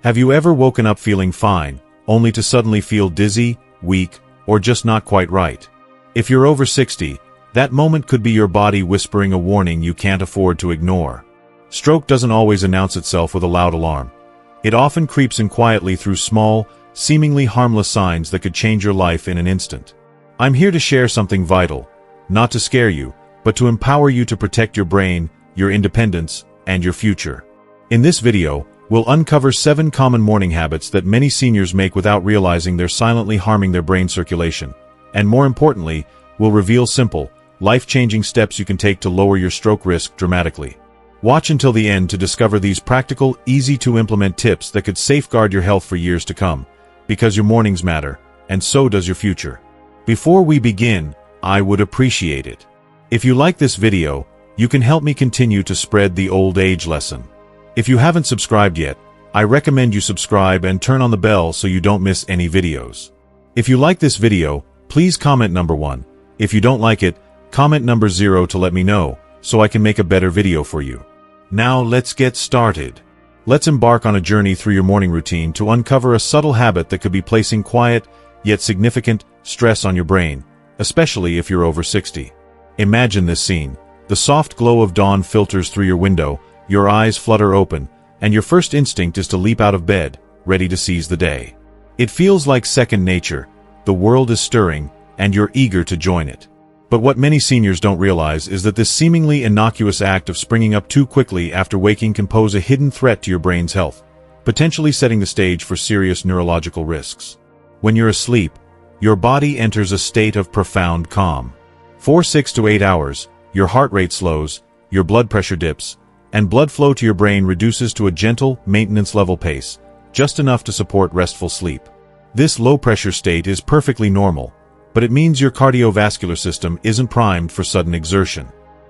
Have you ever woken up feeling fine, only to suddenly feel dizzy, weak, or just not quite right? If you're over 60, that moment could be your body whispering a warning you can't afford to ignore. Stroke doesn't always announce itself with a loud alarm. It often creeps in quietly through small, seemingly harmless signs that could change your life in an instant. I'm here to share something vital, not to scare you, but to empower you to protect your brain, your independence, and your future. In this video, we'll uncover 7 common morning habits that many seniors make without realizing they're silently harming their brain circulation. And more importantly, we'll reveal simple, life-changing steps you can take to lower your stroke risk dramatically. Watch until the end to discover these practical, easy-to-implement tips that could safeguard your health for years to come. Because your mornings matter, and so does your future. Before we begin, I would appreciate it if you like this video, you can help me continue to spread the old age lesson. If you haven't subscribed yet, I recommend you subscribe and turn on the bell so you don't miss any videos. If you like this video, please comment number 1. If you don't like it, comment number 0 to let me know, so I can make a better video for you. Now let's get started. Let's embark on a journey through your morning routine to uncover a subtle habit that could be placing quiet, yet significant, stress on your brain, especially if you're over 60. Imagine this scene. The soft glow of dawn filters through your window, your eyes flutter open, and your first instinct is to leap out of bed, ready to seize the day. It feels like second nature. The world is stirring, and you're eager to join it. But what many seniors don't realize is that this seemingly innocuous act of springing up too quickly after waking can pose a hidden threat to your brain's health, potentially setting the stage for serious neurological risks. When you're asleep, your body enters a state of profound calm. For 6 to 8 hours, your heart rate slows, your blood pressure dips, and blood flow to your brain reduces to a gentle, maintenance-level pace, just enough to support restful sleep. This low-pressure state is perfectly normal, but it means your cardiovascular system isn't primed for sudden exertion.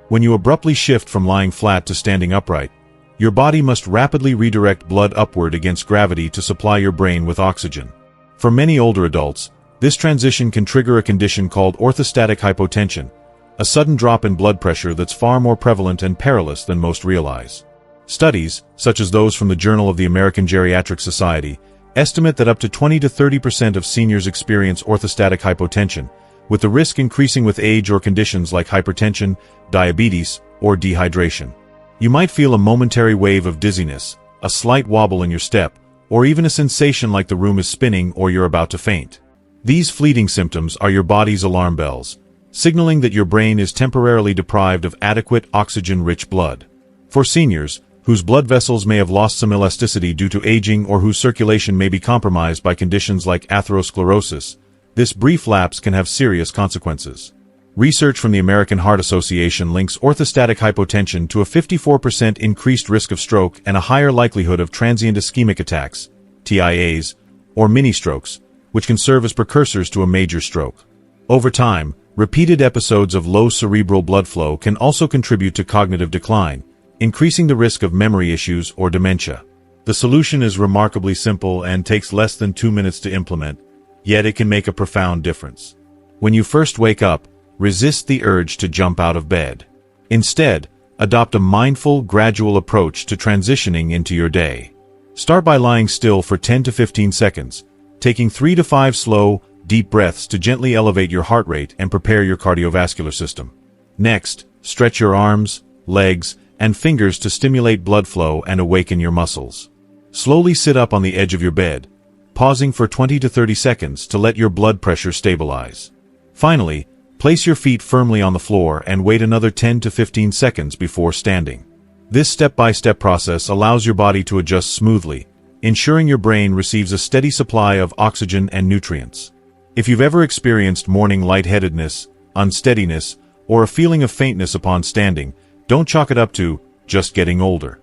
When you abruptly shift from lying flat to standing upright, your body must rapidly redirect blood upward against gravity to supply your brain with oxygen. For many older adults, this transition can trigger a condition called orthostatic hypotension, a sudden drop in blood pressure that's far more prevalent and perilous than most realize. Studies, such as those from the Journal of the American Geriatric Society, estimate that up to 20 to 30% of seniors experience orthostatic hypotension, with the risk increasing with age or conditions like hypertension, diabetes, or dehydration. You might feel a momentary wave of dizziness, a slight wobble in your step, or even a sensation like the room is spinning or you're about to faint. These fleeting symptoms are your body's alarm bells, signaling that your brain is temporarily deprived of adequate oxygen-rich blood. For seniors, whose blood vessels may have lost some elasticity due to aging or whose circulation may be compromised by conditions like atherosclerosis, this brief lapse can have serious consequences. Research from the American Heart Association links orthostatic hypotension to a 54% increased risk of stroke and a higher likelihood of transient ischemic attacks, TIAs, or mini-strokes, which can serve as precursors to a major stroke. Over time, repeated episodes of low cerebral blood flow can also contribute to cognitive decline, increasing the risk of memory issues or dementia. The solution is remarkably simple and takes less than 2 minutes to implement, yet it can make a profound difference. When you first wake up, resist the urge to jump out of bed. Instead, adopt a mindful, gradual approach to transitioning into your day. Start by lying still for 10 to 15 seconds, taking 3 to 5 slow, deep breaths to gently elevate your heart rate and prepare your cardiovascular system. Next, stretch your arms, legs, and fingers to stimulate blood flow and awaken your muscles. Slowly sit up on the edge of your bed, pausing for 20 to 30 seconds to let your blood pressure stabilize. Finally, place your feet firmly on the floor and wait another 10 to 15 seconds before standing. This step-by-step process allows your body to adjust smoothly, ensuring your brain receives a steady supply of oxygen and nutrients. If you've ever experienced morning lightheadedness, unsteadiness, or a feeling of faintness upon standing, don't chalk it up to just getting older.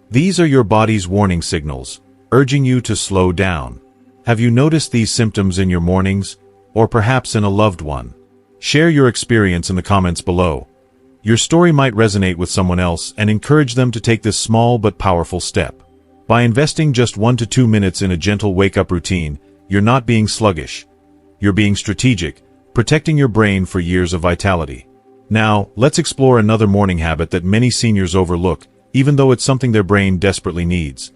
These are your body's warning signals, urging you to slow down. Have you noticed these symptoms in your mornings, or perhaps in a loved one? Share your experience in the comments below. Your story might resonate with someone else and encourage them to take this small but powerful step. By investing just 1 to 2 minutes in a gentle wake-up routine, you're not being sluggish. You're being strategic, protecting your brain for years of vitality. Now, let's explore another morning habit that many seniors overlook, even though it's something their brain desperately needs.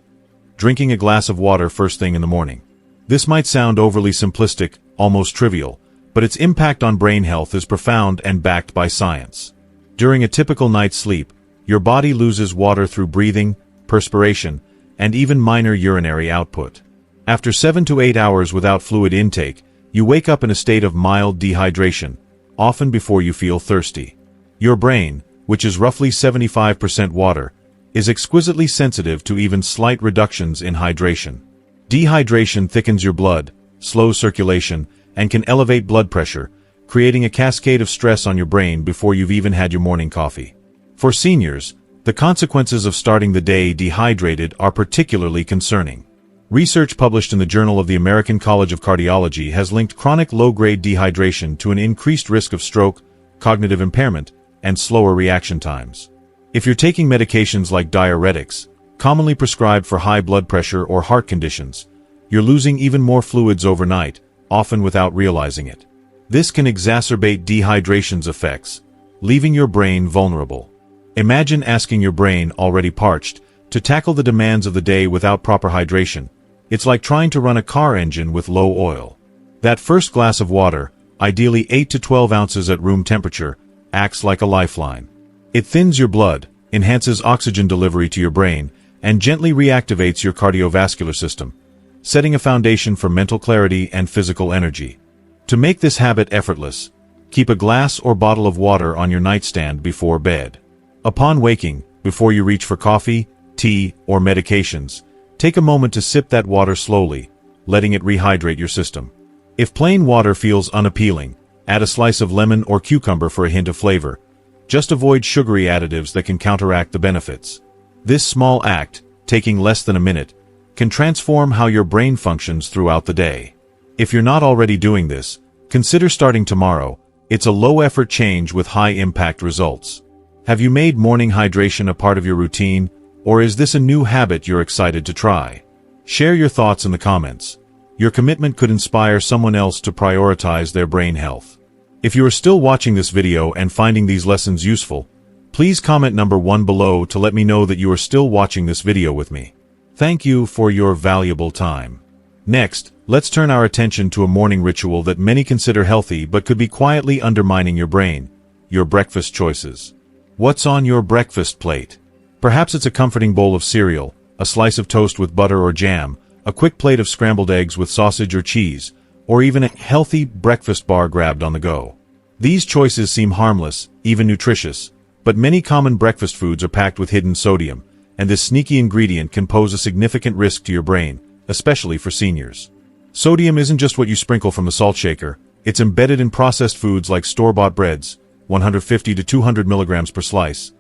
drinking a glass of water first thing in the morning. This might sound overly simplistic, almost trivial, but its impact on brain health is profound and backed by science. During a typical night's sleep, your body loses water through breathing, perspiration, and even minor urinary output. After 7 to 8 hours without fluid intake, you wake up in a state of mild dehydration, often before you feel thirsty. Your brain, which is roughly 75% water, is exquisitely sensitive to even slight reductions in hydration. Dehydration thickens your blood, slows circulation, and can elevate blood pressure, creating a cascade of stress on your brain before you've even had your morning coffee. For seniors, the consequences of starting the day dehydrated are particularly concerning. Research published in the Journal of the American College of Cardiology has linked chronic low-grade dehydration to an increased risk of stroke, cognitive impairment, and slower reaction times. If you're taking medications like diuretics, commonly prescribed for high blood pressure or heart conditions, you're losing even more fluids overnight, often without realizing it. This can exacerbate dehydration's effects, leaving your brain vulnerable. Imagine asking your brain, already parched, to tackle the demands of the day without proper hydration. It's like trying to run a car engine with low oil. That first glass of water, ideally 8 to 12 ounces at room temperature, acts like a lifeline. It thins your blood, enhances oxygen delivery to your brain, and gently reactivates your cardiovascular system, setting a foundation for mental clarity and physical energy. To make this habit effortless, keep a glass or bottle of water on your nightstand before bed. Upon waking, before you reach for coffee, tea, or medications, take a moment to sip that water slowly, letting it rehydrate your system. If plain water feels unappealing, add a slice of lemon or cucumber for a hint of flavor. Just avoid sugary additives that can counteract the benefits. This small act, taking less than a minute, can transform how your brain functions throughout the day. If you're not already doing this, consider starting tomorrow. It's a low-effort change with high-impact results. Have you made morning hydration a part of your routine, or is this a new habit you're excited to try? Share your thoughts in the comments. Your commitment could inspire someone else to prioritize their brain health. If you are still watching this video and finding these lessons useful, please comment number 1 below to let me know that you are still watching this video with me. Thank you for your valuable time. Next, let's turn our attention to a morning ritual that many consider healthy but could be quietly undermining your brain: your breakfast choices. What's on your breakfast plate? Perhaps it's a comforting bowl of cereal, a slice of toast with butter or jam, a quick plate of scrambled eggs with sausage or cheese, or even a healthy breakfast bar grabbed on the go. These choices seem harmless, even nutritious, but many common breakfast foods are packed with hidden sodium, and this sneaky ingredient can pose a significant risk to your brain, especially for seniors. Sodium isn't just what you sprinkle from the salt shaker, it's embedded in processed foods like store-bought breads, 150 to 200 milligrams per slice,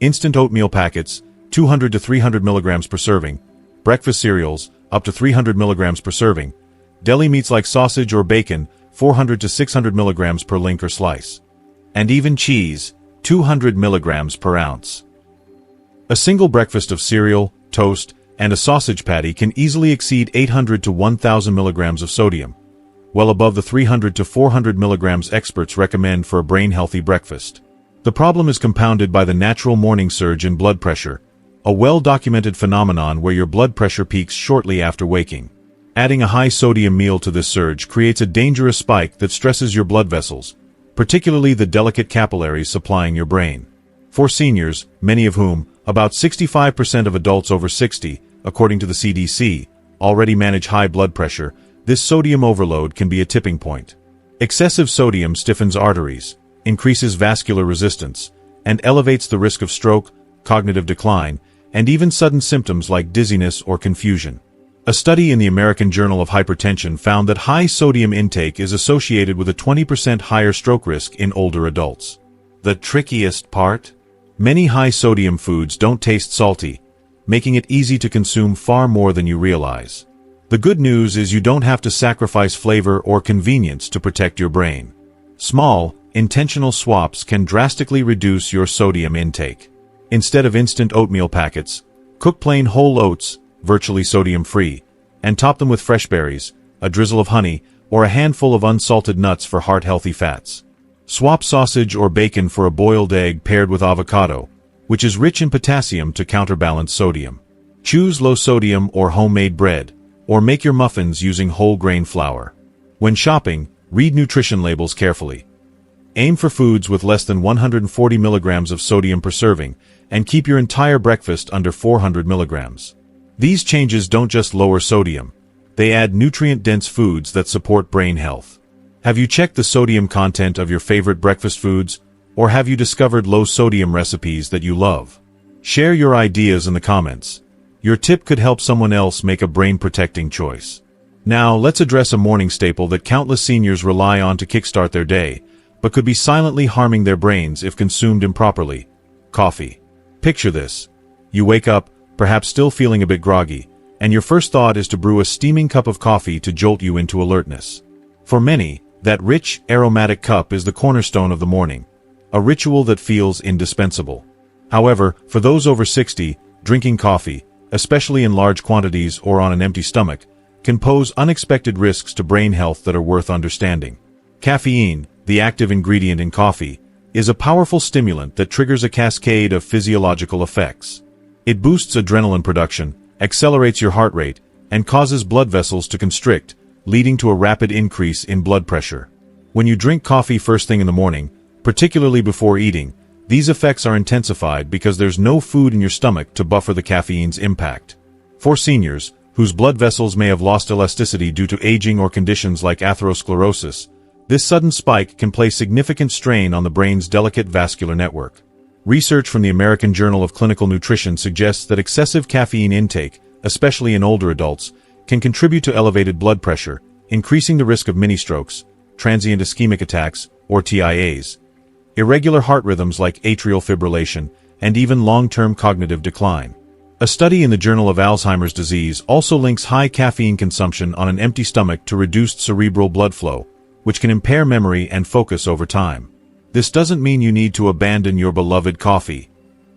instant oatmeal packets, 200 to 300 milligrams per serving, breakfast cereals, up to 300 milligrams per serving, deli meats like sausage or bacon, 400 to 600 milligrams per link or slice, and even cheese, 200 milligrams per ounce. A single breakfast of cereal, toast, and a sausage patty can easily exceed 800 to 1,000 milligrams of sodium, well above the 300 to 400 milligrams experts recommend for a brain-healthy breakfast. The problem is compounded by the natural morning surge in blood pressure, a well-documented phenomenon where your blood pressure peaks shortly after waking. Adding a high-sodium meal to this surge creates a dangerous spike that stresses your blood vessels, particularly the delicate capillaries supplying your brain. For seniors, many of whom, about 65% of adults over 60, according to the CDC, already manage high blood pressure, this sodium overload can be a tipping point. Excessive sodium stiffens arteries, increases vascular resistance, and elevates the risk of stroke, cognitive decline, and even sudden symptoms like dizziness or confusion. A study in the American Journal of Hypertension found that high sodium intake is associated with a 20% higher stroke risk in older adults. The trickiest part? Many high-sodium foods don't taste salty, making it easy to consume far more than you realize. The good news is you don't have to sacrifice flavor or convenience to protect your brain. Small, intentional swaps can drastically reduce your sodium intake. Instead of instant oatmeal packets, cook plain whole oats, virtually sodium-free, and top them with fresh berries, a drizzle of honey, or a handful of unsalted nuts for heart-healthy fats. Swap sausage or bacon for a boiled egg paired with avocado, which is rich in potassium to counterbalance sodium. Choose low-sodium or homemade bread, or make your muffins using whole grain flour. When shopping, read nutrition labels carefully. Aim for foods with less than 140 milligrams of sodium per serving, and keep your entire breakfast under 400 milligrams. These changes don't just lower sodium, they add nutrient-dense foods that support brain health. Have you checked the sodium content of your favorite breakfast foods, or have you discovered low-sodium recipes that you love? Share your ideas in the comments. Your tip could help someone else make a brain-protecting choice. Now, let's address a morning staple that countless seniors rely on to kickstart their day, but could be silently harming their brains if consumed improperly: coffee. Picture this. You wake up, perhaps still feeling a bit groggy, and your first thought is to brew a steaming cup of coffee to jolt you into alertness. For many, that rich, aromatic cup is the cornerstone of the morning, a ritual that feels indispensable. However, for those over 60, drinking coffee, especially in large quantities or on an empty stomach, can pose unexpected risks to brain health that are worth understanding. Caffeine, the active ingredient in coffee, is a powerful stimulant that triggers a cascade of physiological effects. It boosts adrenaline production, accelerates your heart rate, and causes blood vessels to constrict, leading to a rapid increase in blood pressure. When you drink coffee first thing in the morning, particularly before eating, these effects are intensified because there's no food in your stomach to buffer the caffeine's impact. For seniors, whose blood vessels may have lost elasticity due to aging or conditions like atherosclerosis, this sudden spike can place significant strain on the brain's delicate vascular network. Research from the American Journal of Clinical Nutrition suggests that excessive caffeine intake, especially in older adults, can contribute to elevated blood pressure, increasing the risk of mini-strokes, transient ischemic attacks, or TIAs, irregular heart rhythms like atrial fibrillation, and even long-term cognitive decline. A study in the Journal of Alzheimer's Disease also links high caffeine consumption on an empty stomach to reduced cerebral blood flow, which can impair memory and focus over time. This doesn't mean you need to abandon your beloved coffee.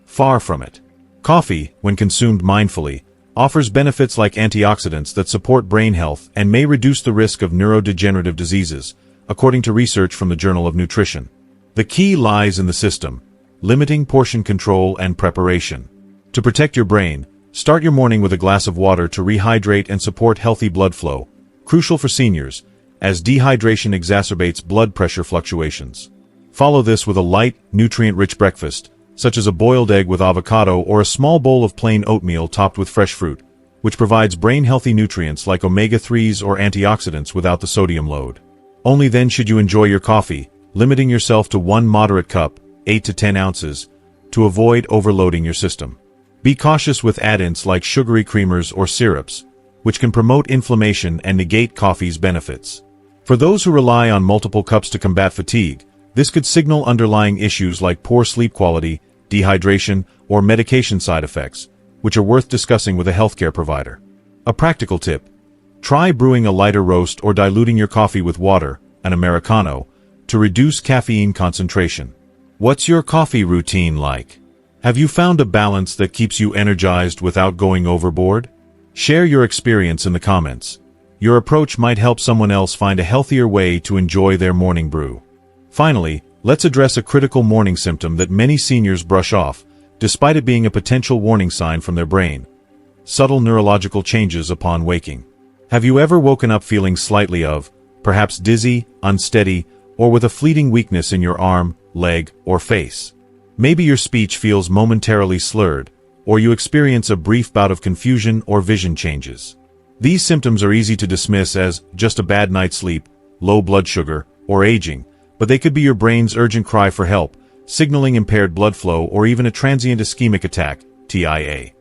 Far from it. Coffee, when consumed mindfully, offers benefits like antioxidants that support brain health and may reduce the risk of neurodegenerative diseases, according to research from the Journal of Nutrition. The key lies in the system, limiting portion control and preparation. To protect your brain, start your morning with a glass of water to rehydrate and support healthy blood flow, crucial for seniors, as dehydration exacerbates blood pressure fluctuations. Follow this with a light, nutrient-rich breakfast, such as a boiled egg with avocado or a small bowl of plain oatmeal topped with fresh fruit, which provides brain-healthy nutrients like omega-3s or antioxidants without the sodium load. Only then should you enjoy your coffee, limiting yourself to one moderate cup, 8 to 10 ounces, to avoid overloading your system. Be cautious with add-ins like sugary creamers or syrups, which can promote inflammation and negate coffee's benefits. For those who rely on multiple cups to combat fatigue, this could signal underlying issues like poor sleep quality, dehydration, or medication side effects, which are worth discussing with a healthcare provider. A practical tip: try brewing a lighter roast or diluting your coffee with water, an Americano, to reduce caffeine concentration. What's your coffee routine like? Have you found a balance that keeps you energized without going overboard? Share your experience in the comments. Your approach might help someone else find a healthier way to enjoy their morning brew. Finally, let's address a critical morning symptom that many seniors brush off, despite it being a potential warning sign from their brain: subtle neurological changes upon waking. Have you ever woken up feeling slightly perhaps dizzy, unsteady, or with a fleeting weakness in your arm, leg, or face? Maybe your speech feels momentarily slurred, or you experience a brief bout of confusion or vision changes. These symptoms are easy to dismiss as just a bad night's sleep, low blood sugar, or aging, but they could be your brain's urgent cry for help, signaling impaired blood flow or even a transient ischemic attack, TIA.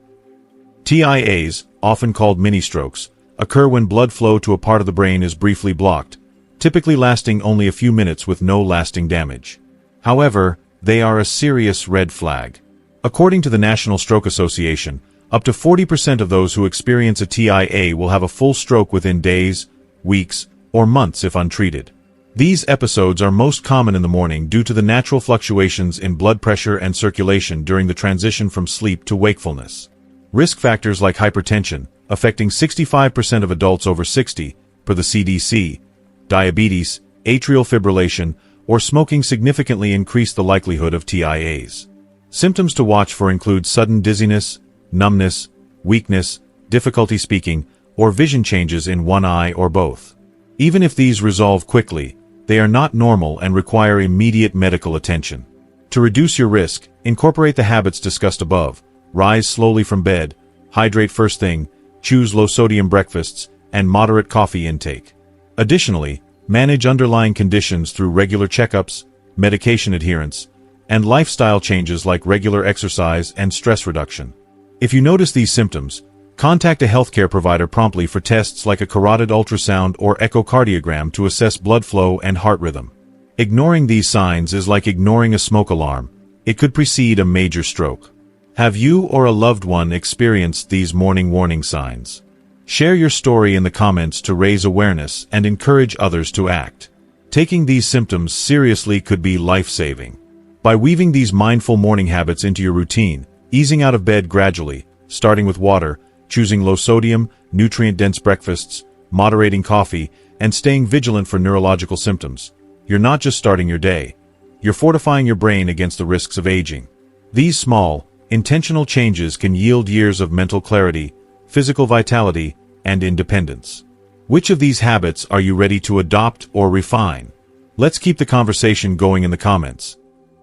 TIAs, often called mini-strokes, occur when blood flow to a part of the brain is briefly blocked, typically lasting only a few minutes with no lasting damage. However, they are a serious red flag. According to the National Stroke Association, up to 40% of those who experience a TIA will have a full stroke within days, weeks, or months if untreated. These episodes are most common in the morning due to the natural fluctuations in blood pressure and circulation during the transition from sleep to wakefulness. Risk factors like hypertension, affecting 65% of adults over 60, per the CDC, diabetes, atrial fibrillation, or smoking significantly increase the likelihood of TIAs. Symptoms to watch for include sudden dizziness, numbness, weakness, difficulty speaking, or vision changes in one eye or both. Even if these resolve quickly, they are not normal and require immediate medical attention. To reduce your risk, incorporate the habits discussed above. Rise slowly from bed, hydrate first thing, choose low-sodium breakfasts, and moderate coffee intake. Additionally, manage underlying conditions through regular checkups, medication adherence, and lifestyle changes like regular exercise and stress reduction. If you notice these symptoms, contact a healthcare provider promptly for tests like a carotid ultrasound or echocardiogram to assess blood flow and heart rhythm. Ignoring these signs is like ignoring a smoke alarm. It could precede a major stroke. Have you or a loved one experienced these morning warning signs? Share your story in the comments to raise awareness and encourage others to act. Taking these symptoms seriously could be life-saving. By weaving these mindful morning habits into your routine, easing out of bed gradually, starting with water, choosing low-sodium, nutrient-dense breakfasts, moderating coffee, and staying vigilant for neurological symptoms, you're not just starting your day. You're fortifying your brain against the risks of aging. These small, intentional changes can yield years of mental clarity, physical vitality, and independence. Which of these habits are you ready to adopt or refine? Let's keep the conversation going in the comments.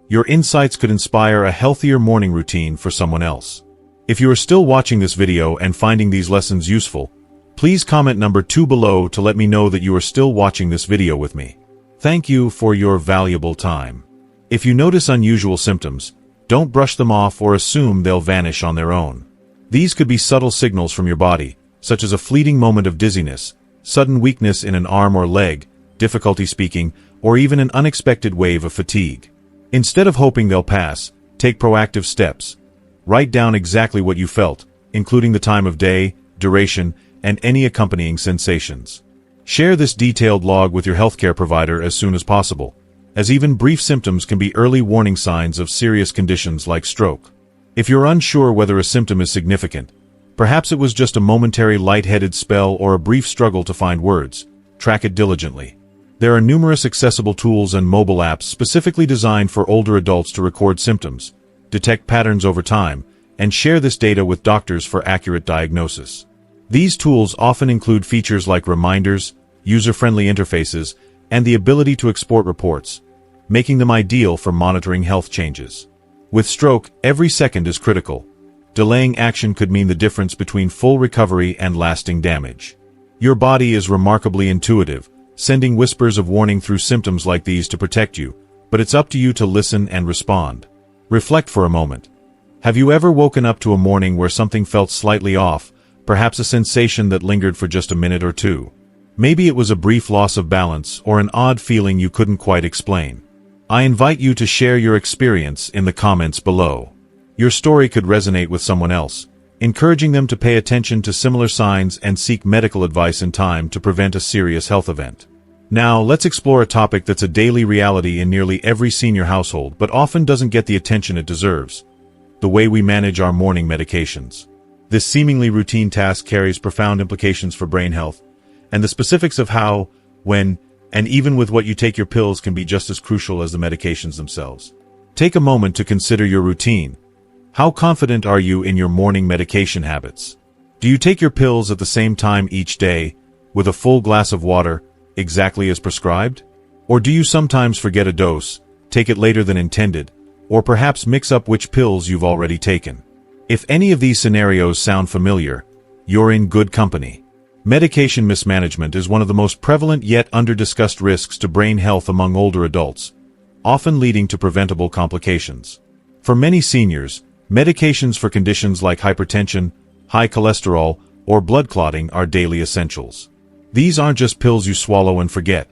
Your insights could inspire a healthier morning routine for someone else. If you are still watching this video and finding these lessons useful, please comment number 2 below to let me know that you are still watching this video with me. Thank you for your valuable time. If you notice unusual symptoms, don't brush them off or assume they'll vanish on their own. These could be subtle signals from your body, such as a fleeting moment of dizziness, sudden weakness in an arm or leg, difficulty speaking, or even an unexpected wave of fatigue. Instead of hoping they'll pass, take proactive steps. Write down exactly what you felt, including the time of day, duration, and any accompanying sensations. Share this detailed log with your healthcare provider as soon as possible, as even brief symptoms can be early warning signs of serious conditions like stroke. If you're unsure whether a symptom is significant, perhaps it was just a momentary lightheaded spell or a brief struggle to find words, track it diligently. There are numerous accessible tools and mobile apps specifically designed for older adults to record symptoms, detect patterns over time, and share this data with doctors for accurate diagnosis. These tools often include features like reminders, user-friendly interfaces, and the ability to export reports, making them ideal for monitoring health changes. With stroke, every second is critical. Delaying action could mean the difference between full recovery and lasting damage. Your body is remarkably intuitive, sending whispers of warning through symptoms like these to protect you, but it's up to you to listen and respond. Reflect for a moment. Have you ever woken up to a morning where something felt slightly off, perhaps a sensation that lingered for just a minute or two? Maybe it was a brief loss of balance or an odd feeling you couldn't quite explain. I invite you to share your experience in the comments below. Your story could resonate with someone else, encouraging them to pay attention to similar signs and seek medical advice in time to prevent a serious health event. Now, let's explore a topic that's a daily reality in nearly every senior household but often doesn't get the attention it deserves: the way we manage our morning medications. This seemingly routine task carries profound implications for brain health, and the specifics of how, when, and even with what you take your pills can be just as crucial as the medications themselves. Take a moment to consider your routine. How confident are you in your morning medication habits? Do you take your pills at the same time each day, with a full glass of water, exactly as prescribed? Or do you sometimes forget a dose, take it later than intended, or perhaps mix up which pills you've already taken? If any of these scenarios sound familiar, you're in good company. Medication mismanagement is one of the most prevalent yet under-discussed risks to brain health among older adults, often leading to preventable complications. For many seniors, medications for conditions like hypertension, high cholesterol, or blood clotting are daily essentials. These aren't just pills you swallow and forget.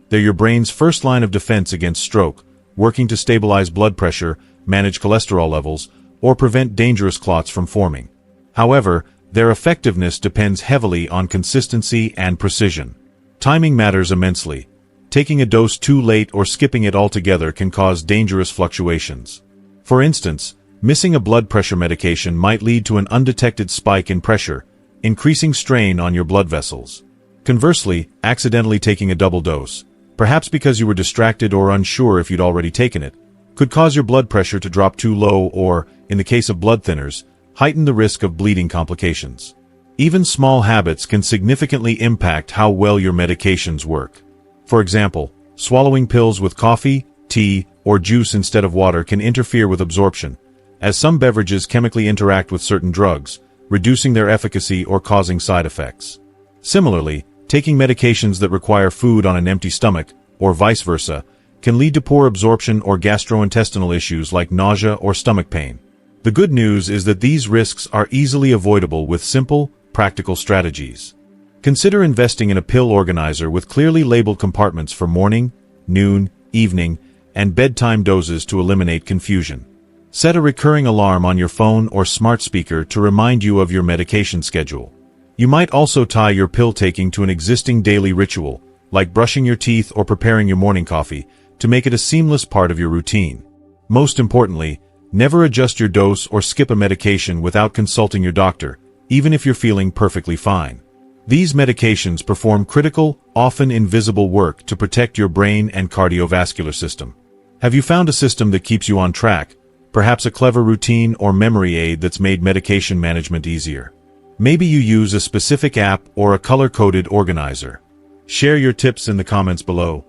They're your brain's first line of defense against stroke, working to stabilize blood pressure, manage cholesterol levels, or prevent dangerous clots from forming. However, their effectiveness depends heavily on consistency and precision. Timing matters immensely. Taking a dose too late or skipping it altogether can cause dangerous fluctuations. For instance, missing a blood pressure medication might lead to an undetected spike in pressure, increasing strain on your blood vessels. Conversely, accidentally taking a double dose, perhaps because you were distracted or unsure if you'd already taken it, could cause your blood pressure to drop too low or, in the case of blood thinners, heighten the risk of bleeding complications. Even small habits can significantly impact how well your medications work. For example, swallowing pills with coffee, tea, or juice instead of water can interfere with absorption, as some beverages chemically interact with certain drugs, reducing their efficacy or causing side effects. Similarly, taking medications that require food on an empty stomach, or vice versa, can lead to poor absorption or gastrointestinal issues like nausea or stomach pain. The good news is that these risks are easily avoidable with simple, practical strategies. Consider investing in a pill organizer with clearly labeled compartments for morning, noon, evening, and bedtime doses to eliminate confusion. Set a recurring alarm on your phone or smart speaker to remind you of your medication schedule. You might also tie your pill taking to an existing daily ritual, like brushing your teeth or preparing your morning coffee, to make it a seamless part of your routine. Most importantly, never adjust your dose or skip a medication without consulting your doctor, even if you're feeling perfectly fine. These medications perform critical, often invisible work to protect your brain and cardiovascular system. Have you found a system that keeps you on track, perhaps a clever routine or memory aid that's made medication management easier? Maybe you use a specific app or a color-coded organizer. Share your tips in the comments below.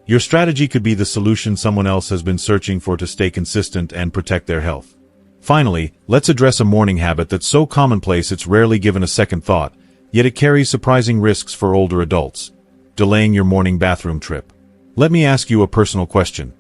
Your strategy could be the solution someone else has been searching for to stay consistent and protect their health. Finally, let's address a morning habit that's so commonplace it's rarely given a second thought, yet it carries surprising risks for older adults: delaying your morning bathroom trip. Let me ask you a personal question.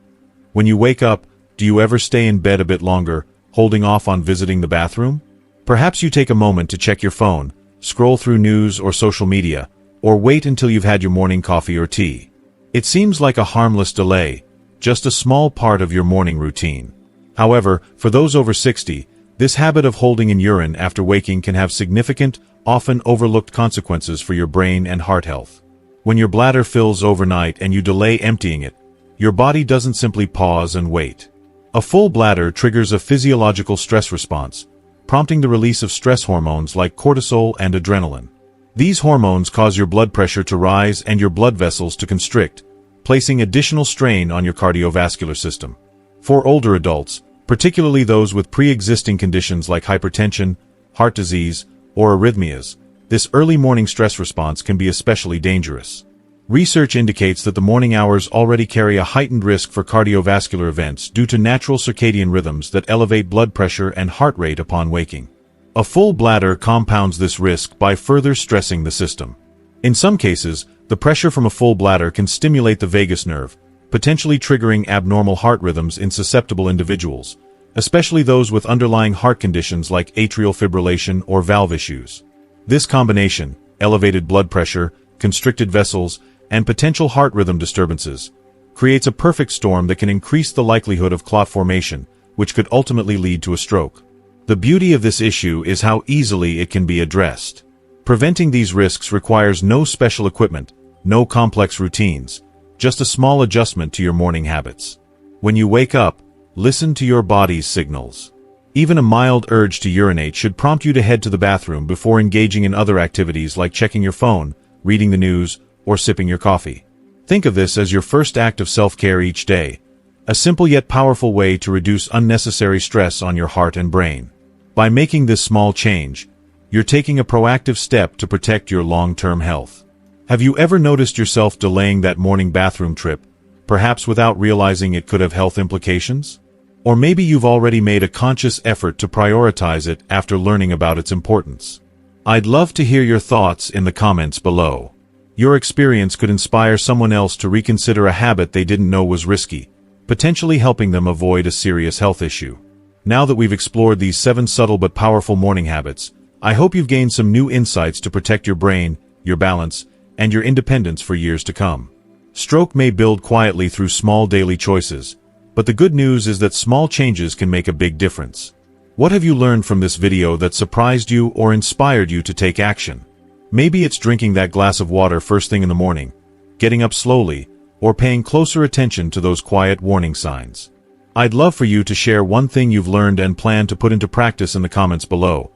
When you wake up, do you ever stay in bed a bit longer, holding off on visiting the bathroom? Perhaps you take a moment to check your phone, scroll through news or social media, or wait until you've had your morning coffee or tea. It seems like a harmless delay, just a small part of your morning routine. However, for those over 60, this habit of holding in urine after waking can have significant, often overlooked consequences for your brain and heart health. When your bladder fills overnight and you delay emptying it, your body doesn't simply pause and wait. A full bladder triggers a physiological stress response, prompting the release of stress hormones like cortisol and adrenaline. These hormones cause your blood pressure to rise and your blood vessels to constrict, placing additional strain on your cardiovascular system. For older adults, particularly those with pre-existing conditions like hypertension, heart disease, or arrhythmias, this early morning stress response can be especially dangerous. Research indicates that the morning hours already carry a heightened risk for cardiovascular events due to natural circadian rhythms that elevate blood pressure and heart rate upon waking. A full bladder compounds this risk by further stressing the system. In some cases, the pressure from a full bladder can stimulate the vagus nerve, potentially triggering abnormal heart rhythms in susceptible individuals, especially those with underlying heart conditions like atrial fibrillation or valve issues. This combination, elevated blood pressure, constricted vessels, and potential heart rhythm disturbances, creates a perfect storm that can increase the likelihood of clot formation, which could ultimately lead to a stroke. The beauty of this issue is how easily it can be addressed. Preventing these risks requires no special equipment, no complex routines, just a small adjustment to your morning habits. When you wake up, listen to your body's signals. Even a mild urge to urinate should prompt you to head to the bathroom before engaging in other activities like checking your phone, reading the news, or sipping your coffee. Think of this as your first act of self-care each day, a simple yet powerful way to reduce unnecessary stress on your heart and brain. By making this small change, you're taking a proactive step to protect your long-term health. Have you ever noticed yourself delaying that morning bathroom trip, perhaps without realizing it could have health implications? Or maybe you've already made a conscious effort to prioritize it after learning about its importance. I'd love to hear your thoughts in the comments below. Your experience could inspire someone else to reconsider a habit they didn't know was risky, potentially helping them avoid a serious health issue. Now that we've explored these 7 subtle but powerful morning habits, I hope you've gained some new insights to protect your brain, your balance, and your independence for years to come. Stroke may build quietly through small daily choices, but the good news is that small changes can make a big difference. What have you learned from this video that surprised you or inspired you to take action? Maybe it's drinking that glass of water first thing in the morning, getting up slowly, or paying closer attention to those quiet warning signs. I'd love for you to share one thing you've learned and plan to put into practice in the comments below.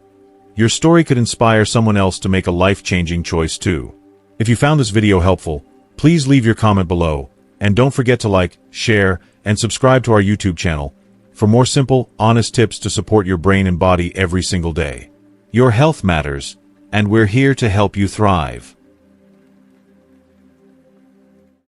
Your story could inspire someone else to make a life-changing choice too. If you found this video helpful, please leave your comment below, and don't forget to like, share, and subscribe to our YouTube channel for more simple, honest tips to support your brain and body every single day. Your health matters, and we're here to help you thrive.